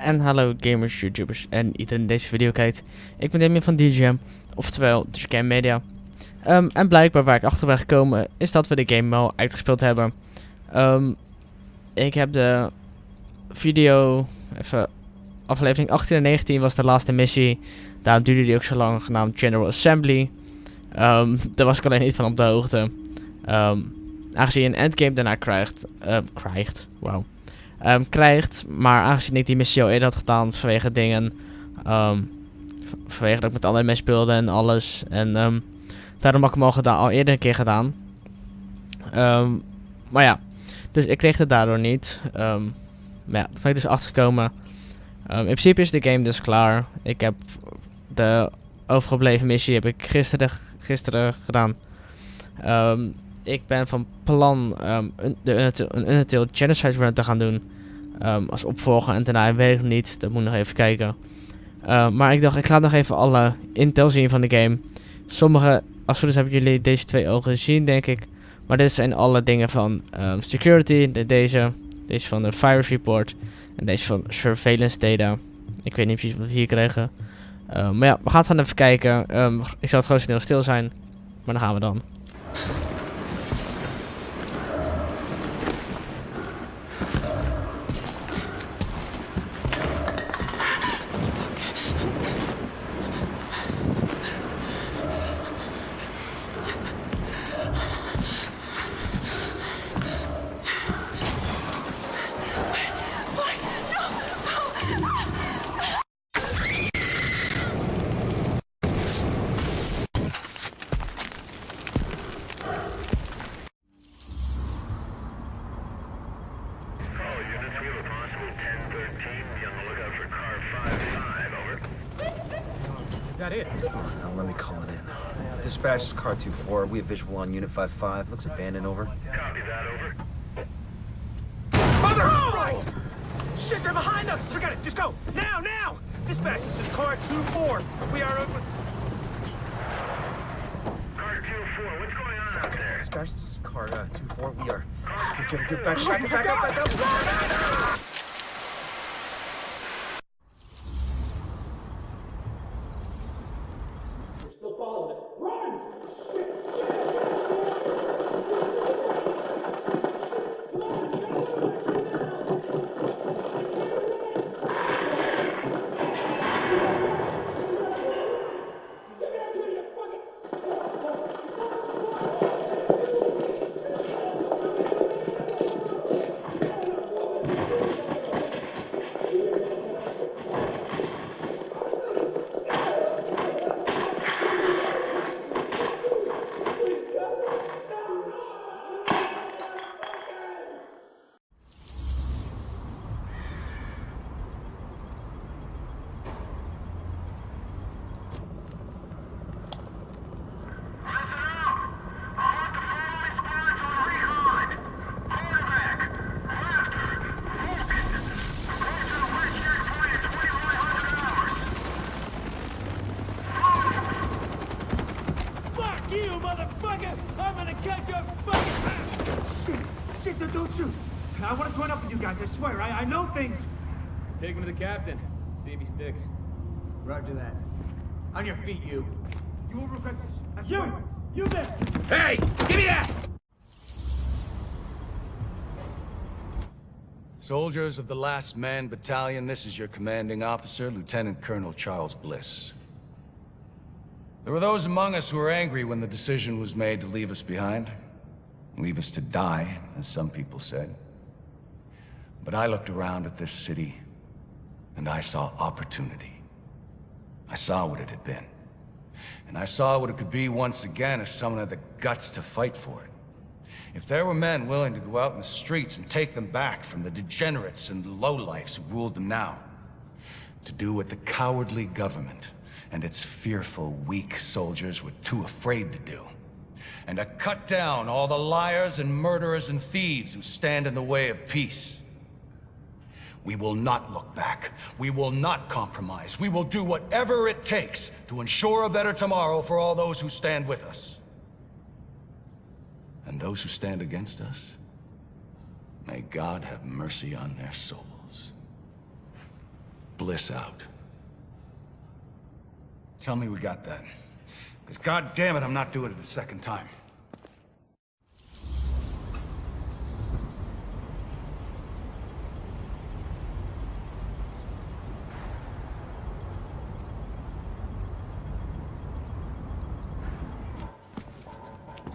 En hallo gamers, YouTubers en iedereen die deze video kijkt. Ik ben Damian van DJM, oftewel tussen Media. En blijkbaar waar ik achter ben gekomen is dat we de game al uitgespeeld hebben. Ik heb de video, aflevering 18 en 19 was de laatste missie. Daarom duurde die ook zo lang, genaamd General Assembly. Daar was ik alleen niet van op de hoogte. Aangezien je een endgame daarna krijgt, maar aangezien ik die missie al eerder had gedaan vanwege dingen, vanwege dat ik met andere mensen speelde en alles, en daarom had ik hem al eerder een keer gedaan. Maar ja, dus ik kreeg het daardoor niet. Maar ja, daar ben ik dus achtergekomen. In principe is de game dus klaar. Ik heb de overgebleven missie heb ik gisteren gedaan. Ik ben van plan een Undertale Genocide Run te gaan doen. Als opvolger en daarna weet ik niet. Dat moet ik nog even kijken. Maar ik dacht, ik laat nog even alle intel zien van de game. Sommige, als het goed is, hebben jullie deze twee ogen gezien, denk ik. Maar dit zijn alle dingen van security. Deze van de virus report. En deze van surveillance data. Ik weet niet precies wat we hier kregen. Maar ja, we gaan het gewoon even kijken. Ik zal het gewoon snel stil zijn. Maar dan gaan we dan. Is that it? Now let me call it in. Dispatch is car 2-4. We have visual on unit 5-5. Looks abandoned, over. Copy that, over. Mother! Right! Shit, they're behind us! Forget it, just go! Now, now! Dispatch, this is car 2-4. We are over... Car 2-4, what's going on out there? Dispatch, this is car 2-4. We are... We gotta get back up! Shit, don't shoot! I want to join up with you guys, I swear, I know things! Take him to the captain. See if he sticks. Roger that. On your feet, you. You will regret this. I swear. You there! Hey! Give me that! Soldiers of the Last Man Battalion, this is your commanding officer, Lieutenant Colonel Charles Bliss. There were those among us who were angry when the decision was made to leave us behind. Leave us to die, as some people said. But I looked around at this city, and I saw opportunity. I saw what it had been. And I saw what it could be once again if someone had the guts to fight for it. If there were men willing to go out in the streets and take them back from the degenerates and lowlifes who ruled them now. To do what the cowardly government and its fearful, weak soldiers were too afraid to do. And to cut down all the liars and murderers and thieves who stand in the way of peace. We will not look back. We will not compromise. We will do whatever it takes to ensure a better tomorrow for all those who stand with us. And those who stand against us, may God have mercy on their souls. Bliss out. Tell me we got that. Because god damn it, I'm not doing it a second time.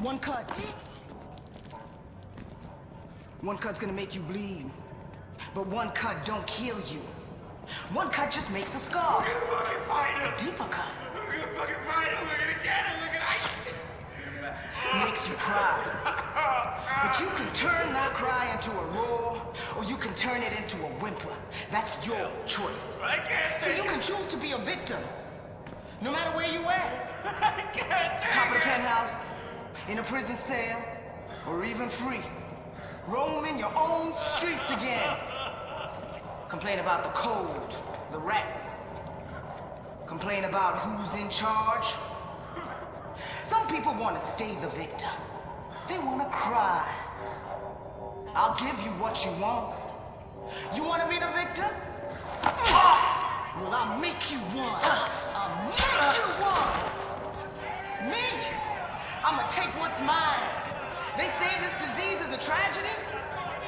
One cut. One cut's gonna make you bleed. But one cut don't kill you. One cut just makes a scar. We're gonna fucking fight him. A deeper cut We're gonna fucking fight him. We're gonna get him. We're gonna... makes you cry. But you can turn that cry into a roar, or you can turn it into a whimper. That's your choice. I can't So take you it. can choose to be a victim, no matter where you at. I can't take Top of the it. penthouse, in a prison cell, or even free. Roaming your own streets again. Complain about the cold, the rats. Complain about who's in charge. Some people want to stay the victim. They want to cry. I'll give you what you want. You want to be the victim? Well, I'll make you one. I'll make you one. Me? I'ma take what's mine. They say this disease is a tragedy.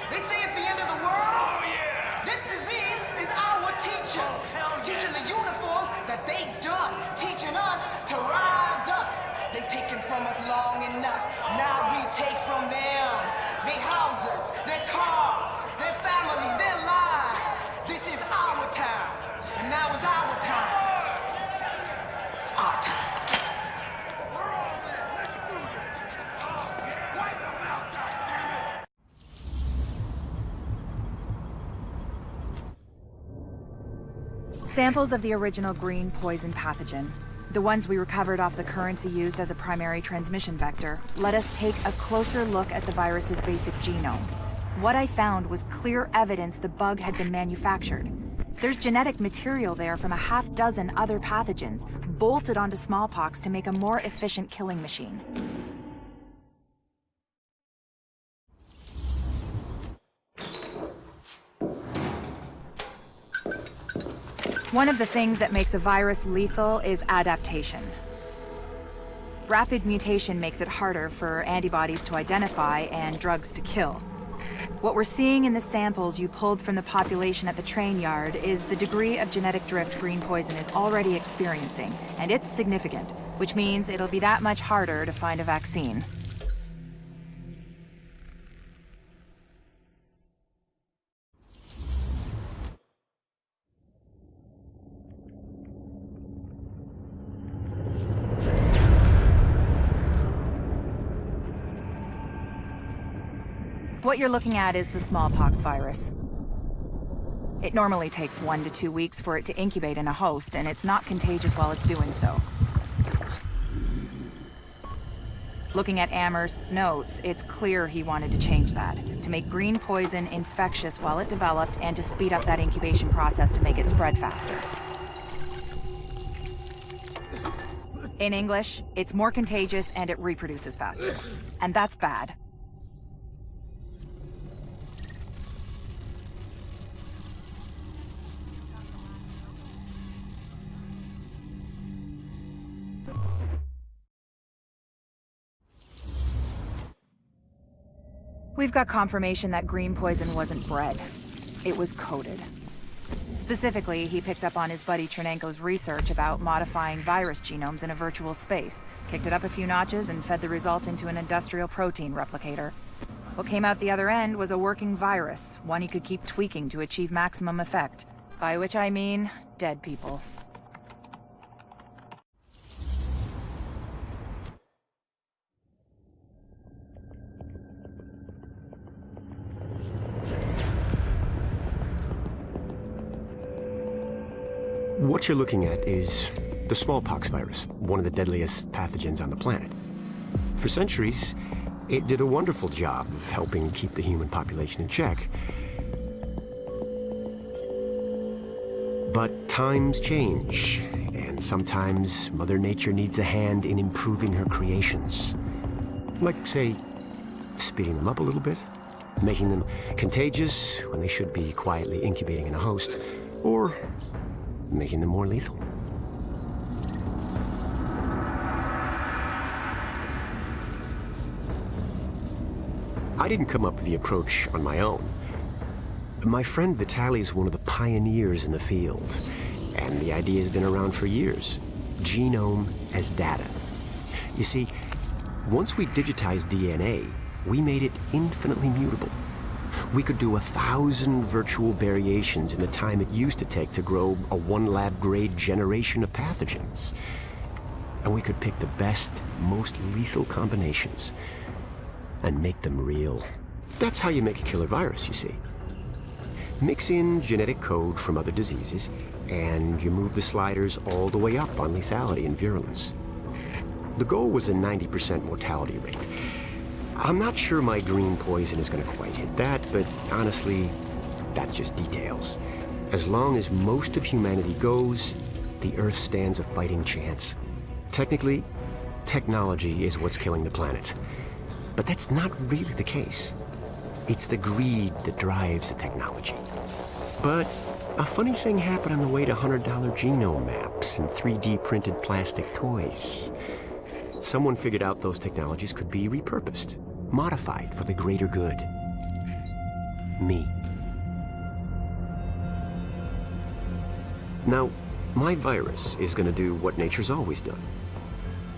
They say it's the end of the world. Oh, yeah. This disease is our teacher. Teaching the uniforms that they done. Teaching us to rise up. They taken from us long enough. Now we take from them. Their houses, their cars, their families, their lives. This is our time. And now is our time. It's our time. Samples of the original green poison pathogen, the ones we recovered off the currency used as a primary transmission vector, let us take a closer look at the virus's basic genome. What I found was clear evidence the bug had been manufactured. There's genetic material there from a half-dozen other pathogens, bolted onto smallpox to make a more efficient killing machine. One of the things that makes a virus lethal is adaptation. Rapid mutation makes it harder for antibodies to identify and drugs to kill. What we're seeing in the samples you pulled from the population at the train yard is the degree of genetic drift green poison is already experiencing, and it's significant, which means it'll be that much harder to find a vaccine. What you're looking at is the smallpox virus. It normally takes 1 to 2 weeks for it to incubate in a host, and it's not contagious while it's doing so. Looking at Amherst's notes, it's clear he wanted to change that, to make green poison infectious while it developed, and to speed up that incubation process to make it spread faster. In English, it's more contagious and it reproduces faster. And that's bad. We've got confirmation that green poison wasn't bred. It was coded. Specifically, he picked up on his buddy Chernenko's research about modifying virus genomes in a virtual space, kicked it up a few notches, and fed the result into an industrial protein replicator. What came out the other end was a working virus, one he could keep tweaking to achieve maximum effect. By which I mean, dead people. What you're looking at is the smallpox virus, one of the deadliest pathogens on the planet. For centuries, it did a wonderful job of helping keep the human population in check. But times change, and sometimes Mother Nature needs a hand in improving her creations. Like, say, speeding them up a little bit, making them contagious when they should be quietly incubating in a host, or making them more lethal. I didn't come up with the approach on my own. My friend Vitaly is one of the pioneers in the field, and the idea has been around for years. Genome as data. You see, once we digitized DNA, we made it infinitely mutable. We could do 1,000 virtual variations in the time it used to take to grow a 1 lab-grade generation of pathogens. And we could pick the best, most lethal combinations and make them real. That's how you make a killer virus, you see. Mix in genetic code from other diseases, and you move the sliders all the way up on lethality and virulence. The goal was a 90% mortality rate. I'm not sure my green poison is going to quite hit that, but honestly, that's just details. As long as most of humanity goes, the Earth stands a fighting chance. Technically, technology is what's killing the planet. But that's not really the case. It's the greed that drives the technology. But a funny thing happened on the way to $100 genome maps and 3D printed plastic toys. Someone figured out those technologies could be repurposed, modified for the greater good. Me. Now, my virus is going to do what nature's always done.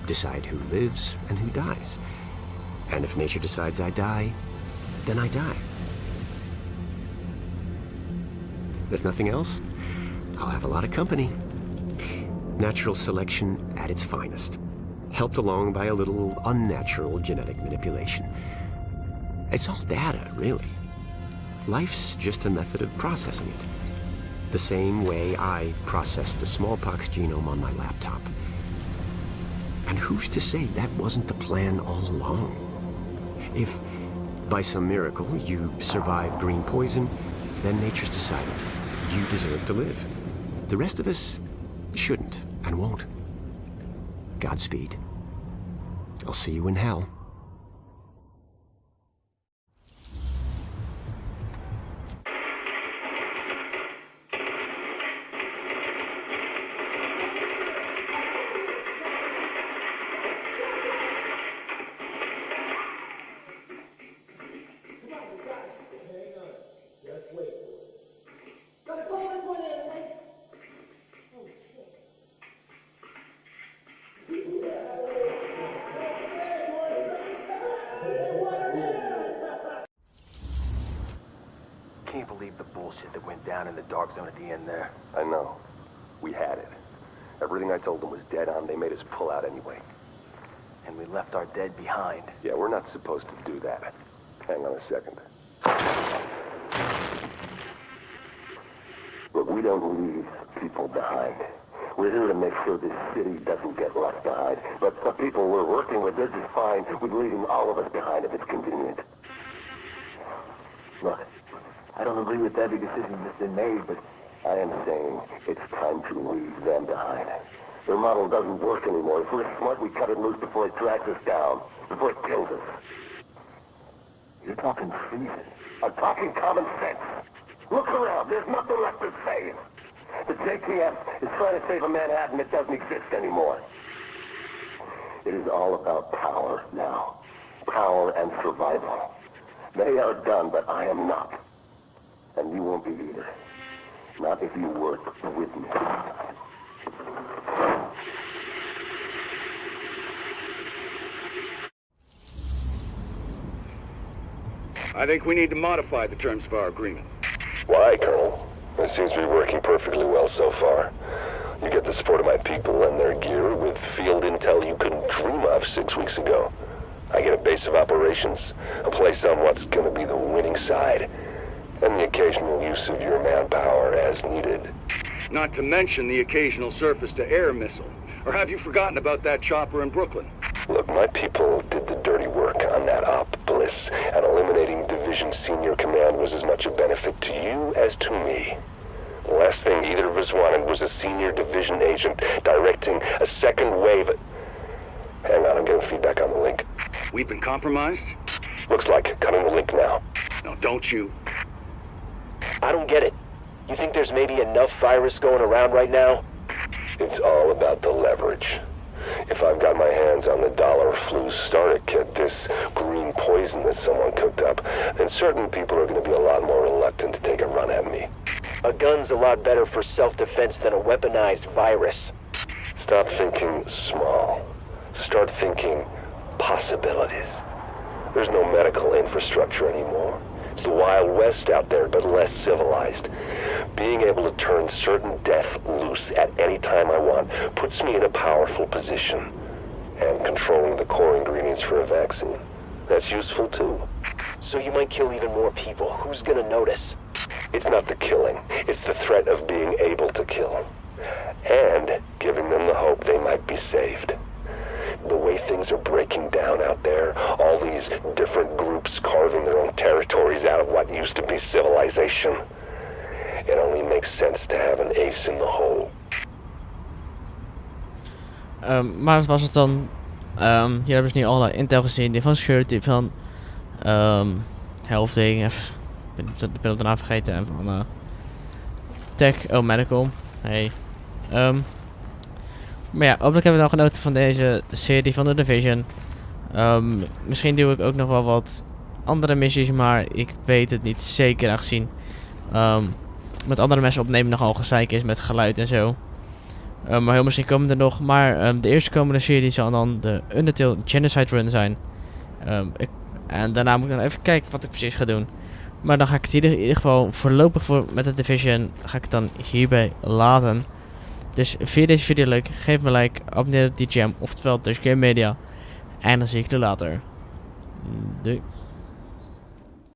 Decide who lives and who dies. And if nature decides I die, then I die. If nothing else, I'll have a lot of company. Natural selection at its finest, helped along by a little unnatural genetic manipulation. It's all data, really. Life's just a method of processing it. The same way I processed the smallpox genome on my laptop. And who's to say that wasn't the plan all along? If, by some miracle, you survive green poison, then nature's decided you deserve to live. The rest of us shouldn't and won't. Godspeed. I'll see you in hell. Can't believe the bullshit that went down in the dark zone at the end there. I know. We had it. Everything I told them was dead on. They made us pull out anyway. And we left our dead behind. Yeah, we're not supposed to do that. Hang on a second. Look, we don't leave people behind. We're here to make sure this city doesn't get left behind. But the people we're working with, they're just fine with leaving all of us behind if it's convenient. Look, I don't agree with every decision that's been made, but I am saying it's time to leave them behind. Their model doesn't work anymore. If we're smart, we cut it loose before it tracks us down, before it kills us. You're talking treason. I'm talking common sense. Look around. There's nothing left to save. The JTF is trying to save a Manhattan that doesn't exist anymore. It is all about power now. Power and survival. They are done, but I am not. And you won't be either. Not if you work with me. I think we need to modify the terms of our agreement. Why, Colonel? It seems to be working perfectly well so far. You get the support of my people and their gear with field intel you couldn't dream of 6 weeks ago. I get a base of operations, a place on what's going to be the winning side, and the occasional use of your manpower as needed. Not to mention the occasional surface-to-air missile. Or have you forgotten about that chopper in Brooklyn? Look, my people did the dirty work on that op, Bliss, and eliminating Division Senior Command was as much a benefit to you as to me. The last thing either of us wanted was a senior division agent directing a second wave. Hang on, I'm getting feedback on the link. We've been compromised? Looks like. Cutting the link now. No, don't you. I don't get it. You think there's maybe enough virus going around right now? It's all about the leverage. If I've got my hands on the dollar flu starter kit, this green poison that someone cooked up, then certain people are going to be a lot more reluctant to take a run at me. A gun's a lot better for self-defense than a weaponized virus. Stop thinking small. Start thinking possibilities. There's no medical infrastructure anymore. It's the Wild West out there, but less civilized. Being able to turn certain death loose at any time I want puts me in a powerful position. And controlling the core ingredients for a vaccine, that's useful too. So you might kill even more people. Who's gonna notice? It's not the killing, it's the threat of being able to kill. And giving them the hope they might be saved. The way things are breaking down out there, all these different groups carving their own territories out of what used to be civilization. It only makes sense to have an ace in the hole. Maar dat was het dan. Hier hebben ze nu alle intel gezien. Die van security, van healthing. Ik ben de naam vergeten. En van tech, medical. Hey. Maar ja, hopelijk hebben we dan genoten van deze serie van The Division. Misschien doe ik ook nog wel wat andere missies, maar ik weet het niet zeker, aangezien met andere mensen opnemen nogal gezeik is met geluid en zo. Maar heel misschien komen er nog. Maar de eerste komende serie zal dan de Undertale Genocide Run zijn. En daarna moet ik dan even kijken wat ik precies ga doen. Maar dan ga ik het in ieder geval voorlopig met de Division ga ik het dan hierbij laten. Dus vind je deze video leuk? Geef me een like, abonneer op DJM, oftewel Dutch Game Media. En dan zie ik jullie later. Doei.